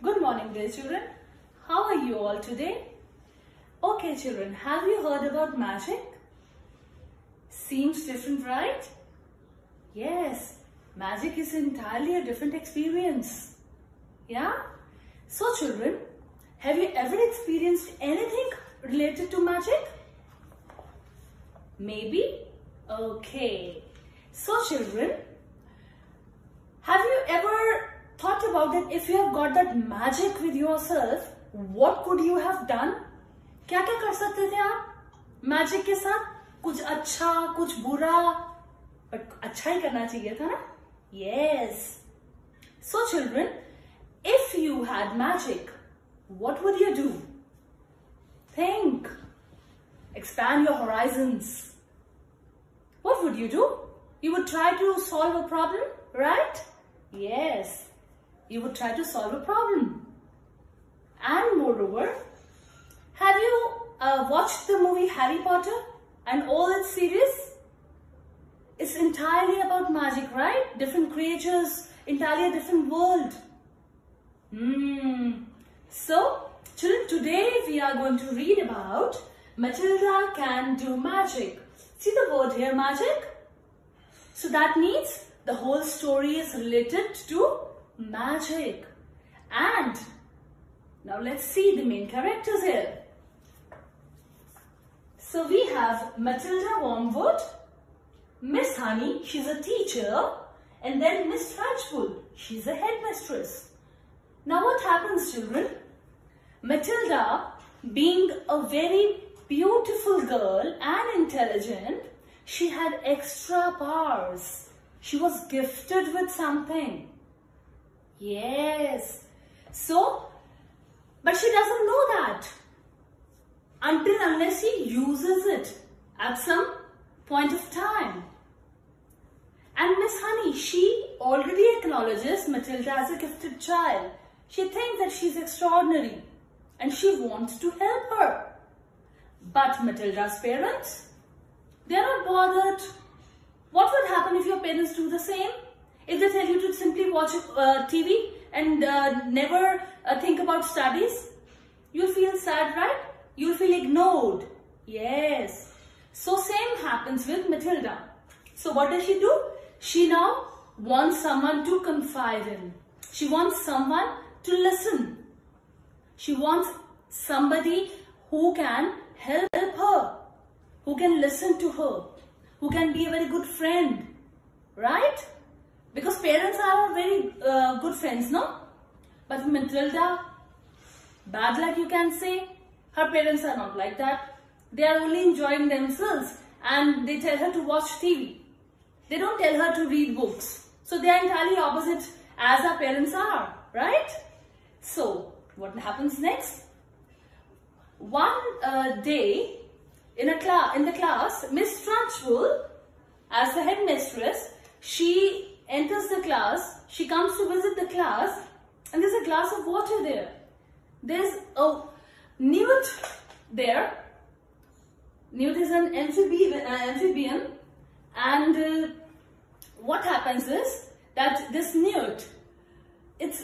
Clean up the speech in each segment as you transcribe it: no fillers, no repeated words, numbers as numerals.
Good morning, dear children. How are you all today? Okay, children, have you heard about magic? Seems different, right? Yes, magic is entirely a different experience. Yeah? So, children, have you ever experienced anything related to magic? Maybe? Okay. So, children, have you ever thought about that if you have got that magic with yourself, what could you have done? क्या क्या कर सकते थे आप magic के साथ? कुछ अच्छा, कुछ बुरा, but अच्छा ही करना चाहिए था ना? Yes. So children, if you had magic, what would you do? Think. Expand your horizons. What would you do? You would try to solve a problem, right? Yes. You would try to solve a problem. And moreover, have you watched the movie Harry Potter and all its series? It's entirely about magic, right? Different creatures, entirely a different world. So, children, today we are going to read about Matilda Can Do Magic. See the word here, magic? So that means the whole story is related to magic. And now let's see the main characters here. So we have Matilda Wormwood, Miss Honey, she's a teacher, and then Miss Trunchbull, she's a headmistress. Now what happens, children? Matilda, being a very beautiful girl and intelligent, she had extra powers. She was gifted with something. Yes. So, but she doesn't know that until unless she uses it at some point of time. And Miss Honey, she already acknowledges Matilda as a gifted child. She thinks that she's extraordinary and she wants to help her. But Matilda's parents, they're not bothered. What would happen if your parents do the same? If they tell you to simply watch TV and never think about studies? You'll feel sad, right? You'll feel ignored. Yes. So same happens with Matilda. So what does she do? She now wants someone to confide in. She wants someone to listen. She wants somebody who can help her, who can listen to her, who can be a very good friend, right? Because parents are very good friends, no? But Matilda, bad luck you can say, her parents are not like that. They are only enjoying themselves and they tell her to watch TV. They don't tell her to read books. So they are entirely opposite as our parents are, right? So what happens next? One day in the class, Miss Trunchbull, as the headmistress, she enters the class, she comes to visit the class, and there's a glass of water there. There's a newt there. Newt is an amphibian, and what happens is that this newt, it's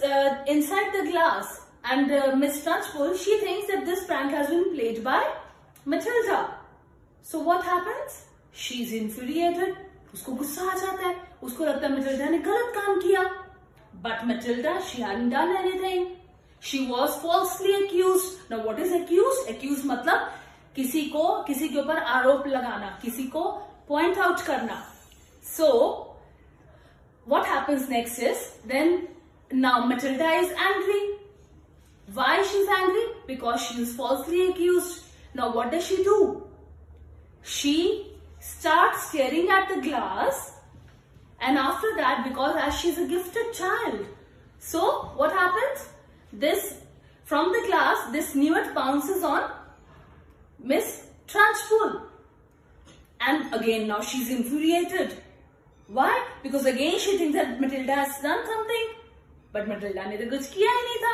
inside the glass, and Miss Trunchbull, she thinks that this prank has been played by Matilda. So what happens? She's infuriated. उसको गुस्सा आ जाता है. उसको लगता है Matilda ने गलत काम किया. But Matilda, she hadn't done anything. She was falsely accused. Now what is accused? Accused मतलब किसी के ऊपर आरोप लगाना, किसी को point out करना. So what happens next is, then now Matilda is angry. Why she's angry? Because she is falsely accused. Now what does she do? She starts staring at the glass, and after that, because as she's a gifted child, so what happens? From the glass, this newt bounces on Miss Trunchbull, and again now she's infuriated. Why? Because again she thinks that Matilda has done something, but Matilda ने तो कुछ किया ही नहीं था.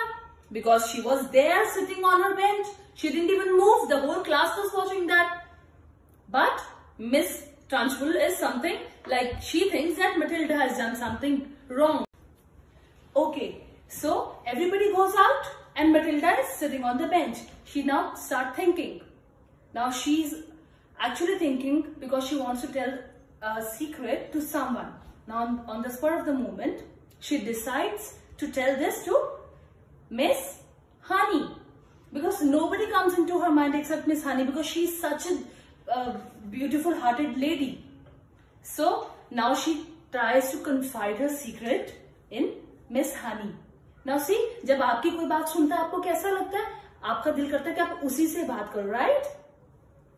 Because she was there sitting on her bench. She didn't even move. The whole class was watching that. But Miss Trunchbull is something like she thinks that Matilda has done something wrong. Okay, So everybody goes out and Matilda is sitting on the bench. She now starts thinking. Now she's actually thinking because she wants to tell a secret to someone. Now on the spur of the moment, she decides to tell this to Miss Honey. Because nobody comes into her mind except Miss Honey, because she's such a beautiful hearted lady. So now she tries to confide her secret in Miss Honey. Now see, जब आपकी कोई बात सुनता है आपको कैसा लगता है? आपका दिल करता है कि आप उसी से बात करो, right?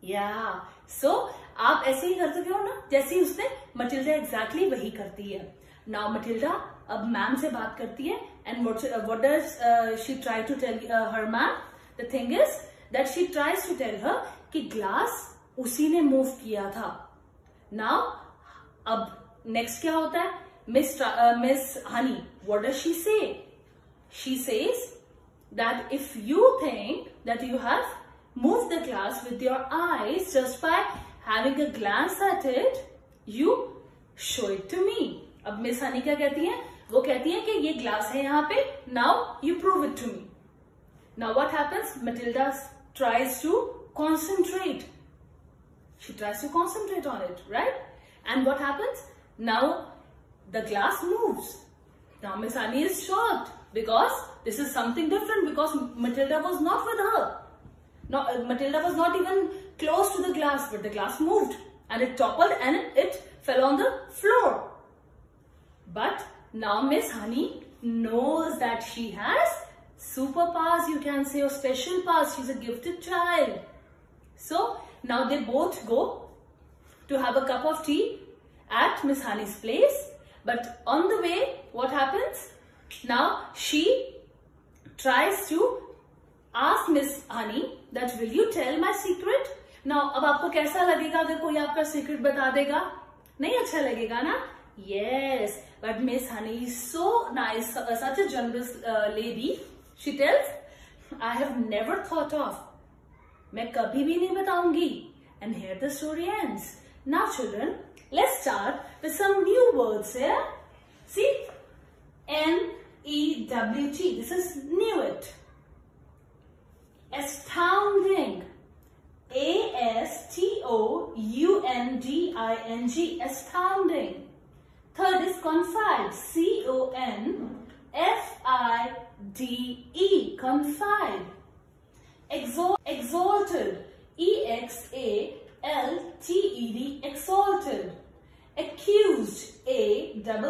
Yeah. So आप ऐसे ही करते हो ना, जैसे ही उसने मटिल्डा exactly वही करती है. Now मटिल्डा अब मैम से बात करती है and what does she try to tell her ma'am? The thing is that she tries to tell her कि ग्लास उसी ने मूव किया था. Now अब next क्या होता है? Miss Honey, what does she say? She says that if you think that you have moved the glass with your eyes just by having a glance at it, you show it to me. अब Miss Honey क्या कहती है? वो कहती है कि ये glass है यहाँ पे. Now you prove it to me. Now what happens? Matilda tries to concentrate. She tries to concentrate on it, right? And what happens? Now the glass moves. Now Miss Honey is shocked because this is something different, because Matilda was not with her. No, Matilda was not even close to the glass, but the glass moved and it toppled and it fell on the floor. But now Miss Honey knows that she has superpowers, you can say, or special powers. She's a gifted child. So now they both go to have a cup of tea at Miss Honey's place. But on the way, what happens? Now she tries to ask Miss Honey that will you tell my secret? Now अब आपको कैसा लगेगा अगर कोई आपका secret बता देगा? नहीं अच्छा लगेगा ना? Yes, but Miss Honey is so nice, such a generous lady. She tells, I have never thought of. मैं कभी भी नहीं बताऊंगी. And here the story ends. Now children, let's start with some new words here. See, N-E-W-T. This is Newt. Astounding. A-S-T-O-U-N-D-I-N-G. Astounding. Third is confide. C-O-N-F-I-D-E. Confide. Exalted. E-X-A-L-T-E-D. Exalted. Accused. A-C-C-U-S-E-D.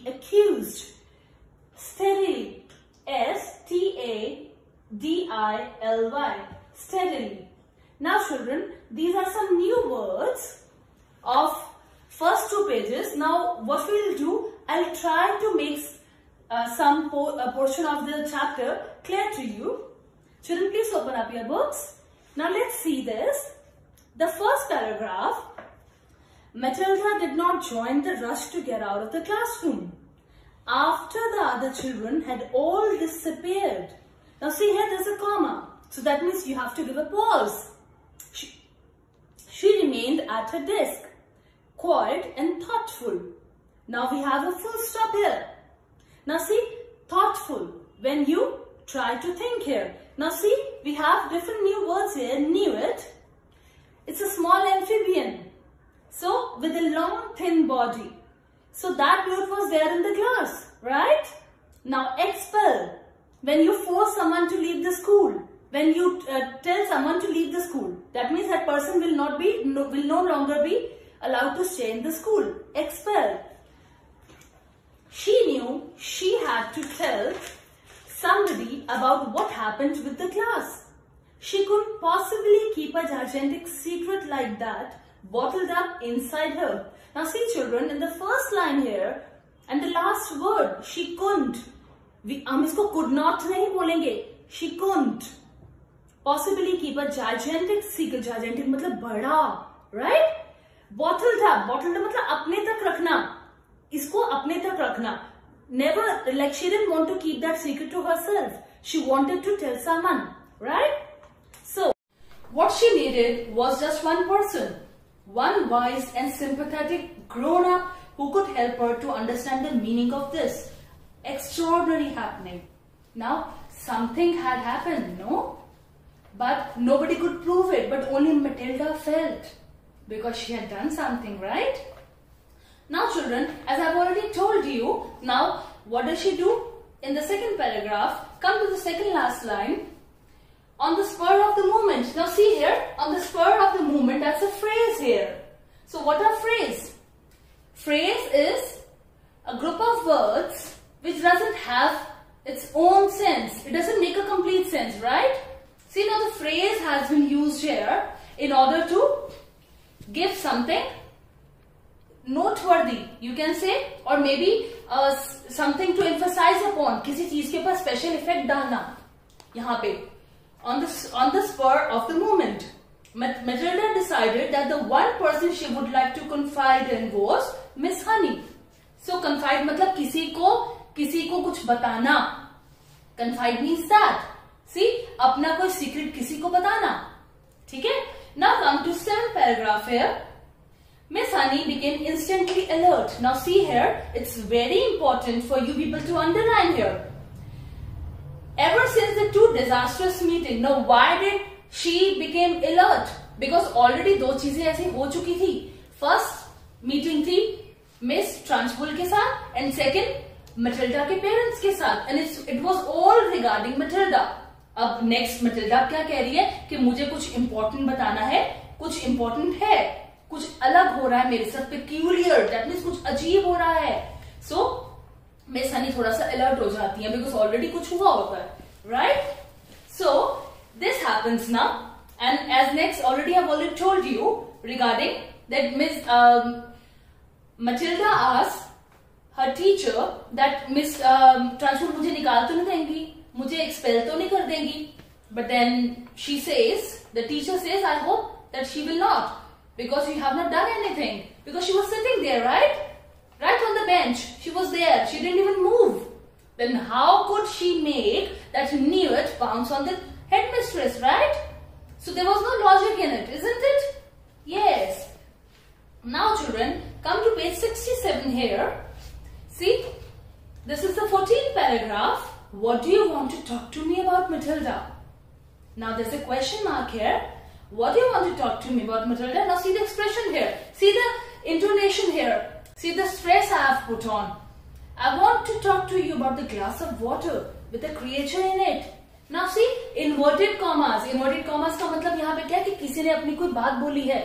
Accused. Steadily. S-T-A-D-I-L-Y. Steadily. Now children, these are some new words of first two pages. Now what we'll do, I'll try to make some portion of the chapter clear to you. Children, please open up your books. Now let's see this. The first paragraph. Matilda did not join the rush to get out of the classroom after the other children had all disappeared. Now see here, there's a comma. So that means you have to give a pause. She remained at her desk, quiet and thoughtful. Now we have a full stop here. Now see, thoughtful, when you try to think here. Now see, we have different new words here. Newt, it's a small amphibian. So with a long thin body. So that newt was there in the glass, right? Now expel, when you force someone to leave the school. When you tell someone to leave the school, that means that person will no longer be allowed to stay in the school. Expel. She knew she had to tell somebody about what happened with the class. She couldn't possibly keep a gigantic secret like that bottled up inside her. Now see children, in the first line here and the last word, she couldn't. हम इसको could not नहीं बोलेंगे. She couldn't possibly keep a gigantic secret. Gigantic मतलब बड़ा, right? Bottled up मतलब अपने तक रखना. इसको अपने तक रखना. Never, like she didn't want to keep that secret to herself. She wanted to tell someone, right? So, what she needed was just one person. One wise and sympathetic grown-up who could help her to understand the meaning of this extraordinary happening. Now, something had happened, no? But nobody could prove it, but only Matilda felt, because she had done something, right? Now children, as I've already told you, now what does she do? In the second paragraph, come to the second last line. On the spur of the moment. Now see here, on the spur of the moment, that's a phrase here. So what are phrase? Phrase is a group of words which doesn't have its own sense. It doesn't make a complete sense, right? See, now the phrase has been used here in order to give something noteworthy, you can say, or maybe something to emphasize upon. किसी चीज के ऊपर special effect डालना यहाँ पे. On the spur of the moment, Matilda decided that the one person she would like to confide in was Miss Honey. So confide मतलब किसी को कुछ बताना. Confide means that. See, अपना कोई secret किसी को बताना. ठीक है? Now come to 7th paragraph here. Miss Honey became instantly alert. Now see here, it's very important for you people to underline here. Ever since the two disastrous meeting, now why did she became alert? Because already दो चीजें ऐसी हो चुकी थी. First meeting थी Miss Trunchbull के साथ, and second Matilda के parents के साथ, and it was all regarding Matilda. अब next Matilda क्या कह रही है कि मुझे कुछ important बताना है, कुछ important है, कुछ अलग हो रहा है मेरे साथ, peculiar, that means कुछ अजीब हो रहा है. So मिस हनी थोड़ा सा अलर्ट हो जाती है, बिकॉज ऑलरेडी कुछ हुआ होता है, right? So this happens now, and as next already I have already told you regarding that Miss Matilda asked her teacher that miss transfer मुझे निकाल तो नहीं देंगी, मुझे एक्सपेल तो नहीं कर देंगी. But then she says, the teacher says, I hope that she will not, because you have not done anything, because she was sitting there, right? Right on the bench, she was there, she didn't even move. Then how could she make that newt bounce on the headmistress, right? So there was no logic in it, isn't it? Yes. Now children, come to page 67 here. See, this is the 14th paragraph. What do you want to talk to me about Matilda? Now there's a question mark here. What do you want to talk to me about Matilda? Now see the expression here. See the intonation here. See the stress I have put on. I want to talk to you about the glass of water with a creature in it. Now see, inverted commas. Inverted commas का मतलब यहाँ पे क्या है कि किसी ने अपनी कोई बात बोली है.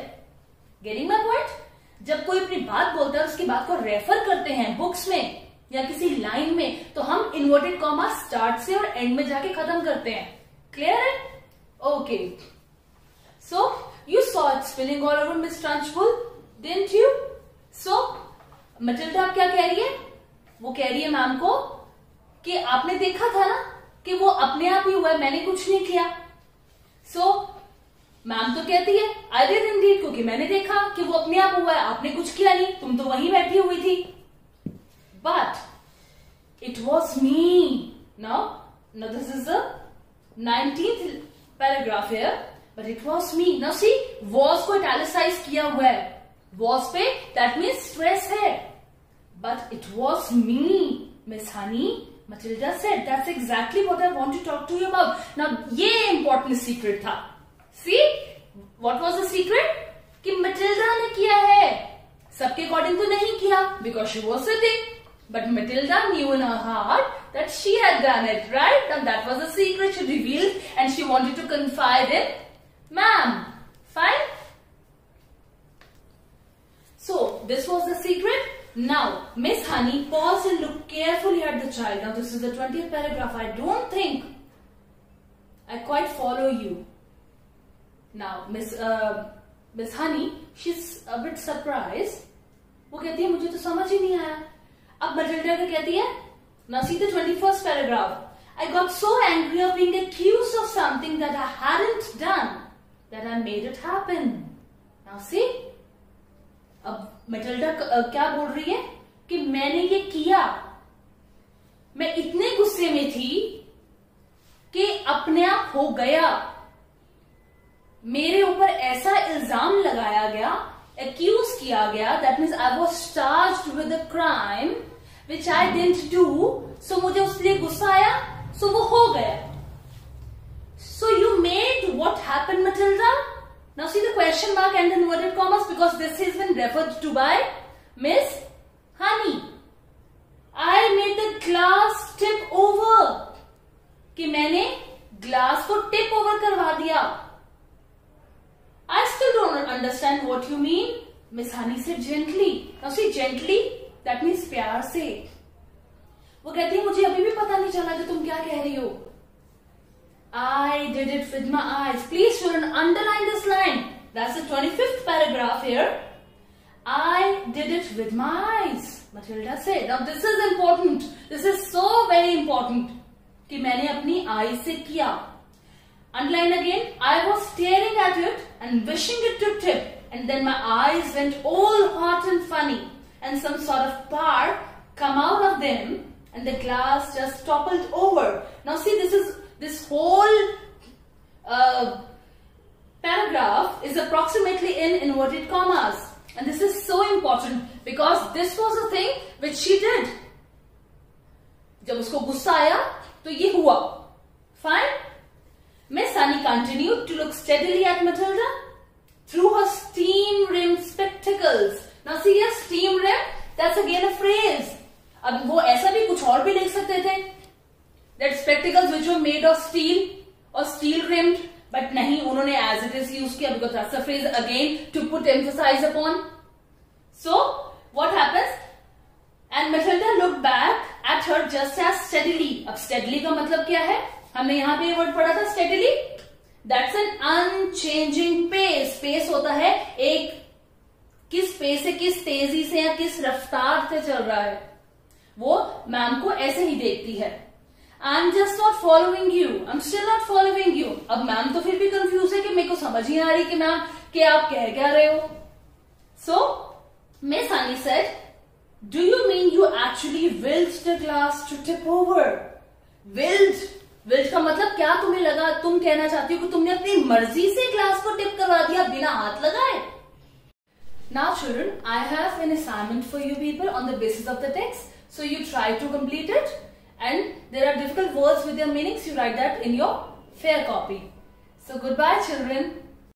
Getting my point? जब कोई अपनी बात बोलता है, उसकी बात को रेफर करते हैं बुक्स में या किसी लाइन में, तो हम इन्वर्टेड कॉमा स्टार्ट से और एंड में जाके खत्म करते हैं. क्लियर है? Okay. So you saw it spilling all over Miss Trunchbull, didn't you? So Matilda क्या कह रही है? वो कह रही है मैम को कि आपने देखा था ना कि वो अपने आप ही हुआ है, मैंने कुछ नहीं किया. सो मैम तो कहती है आई डिड इंडीड, क्योंकि मैंने देखा कि वो अपने आप हुआ है, आपने कुछ किया नहीं, तुम तो वहीं बैठी हुई थी. But it was me. Now this is the 19th paragraph here. But it was me. Now see, was को इटैलिसाइज किया हुआ है. वॉज पे दैट मीन्स स्ट्रेस है. But it was me, Miss Honey, Matilda said. That's exactly what I want to talk to you about. Now, ये important secret था. See, what was the secret? कि Matilda ने किया है. सबके according तो नहीं किया, because she was sitting. But Matilda knew in her heart that she had done it, right? And that was the secret she revealed, and she wanted to confide in ma'am. Fine? So, this was the secret. Now, Miss Honey paused and looked carefully at the child. Now, this is the 20th paragraph. I don't think I quite follow you. Now, Miss Honey, she's a bit surprised. वो कहती है मुझे तो समझ ही नहीं आया. अब Matilda क्या कहती है? Now, see the 21st paragraph. I got so angry of being accused of something that I hadn't done that I made it happen. Now, see? अब Matilda क्या बोल रही है कि मैंने ये किया, मैं इतने गुस्से में थी कि अपने आप हो गया, मेरे ऊपर ऐसा इल्जाम लगाया गया, accuse किया गया, that means I was charged with a crime which I didn't do, so मुझे उसलिए गुस्सा आया, so वो हो गया. So you made what happened, Matilda? Now see the question mark and the inverted commas, because this has been referred to by Miss Honey. I made the glass tip over. कि मैंने glass को tip over करवा दिया. I still don't understand what you mean. Miss Honey said gently. Now see gently, that means प्यार से. वो कहती है मुझे अभी भी पता नहीं चला कि तुम क्या कह रही हो. I did it with my eyes. Please children underline this line. That's the 25th paragraph here. I did it with my eyes, Matilda said. Now this is important. This is so very important. कि मैंने अपनी eyes से किया. Underline again. I was staring at it and wishing it to tip, and then my eyes went all hot and funny, and some sort of spark come out of them, and the glass just toppled over. Now see, this whole paragraph is approximately in inverted commas, and this is so important because this was a thing which she did. जब उसको गुस्सा आया तो ये हुआ. Fine. Miss Honey continued to look steadily at Matilda through her steam-rimmed spectacles. Now see here, steam-rimmed, that's again a phrase. अब वो ऐसा भी कुछ और भी लिख सकते थे. That spectacles which were made of steel or steel-rimmed, but नहीं, उन्होंने as it is use किया because that's a phrase again to put emphasis upon. So what happens? And Matilda looked back at her just as steadily. अब steadily का मतलब क्या है? हमने यहाँ पे ये वर्ड पढ़ा था steadily. That's an unchanging pace. Pace होता है एक किस पेस से, किस तेजी से या किस रफ्तार से चल रहा है. वो मैम को ऐसे ही देखती है. I'm just not following you. I'm still not following you. अब मैम तो फिर भी कंफ्यूज है कि मेरे को समझ ही आ रही कि मैम कि आप कह क्या रहे हो. So Miss Honey said, "Do you mean you actually willed the glass to tip over?" Willed. Willed का मतलब क्या तुम्हें लगा? तुम कहना चाहती हो कि तुमने अपनी मर्जी से ग्लास को टिप करवा दिया बिना हाथ लगाए? Now children, I have an assignment for you people on the basis of the text. So you try to complete it, and there are difficult words with their meanings. You write that in your fair copy. So goodbye children.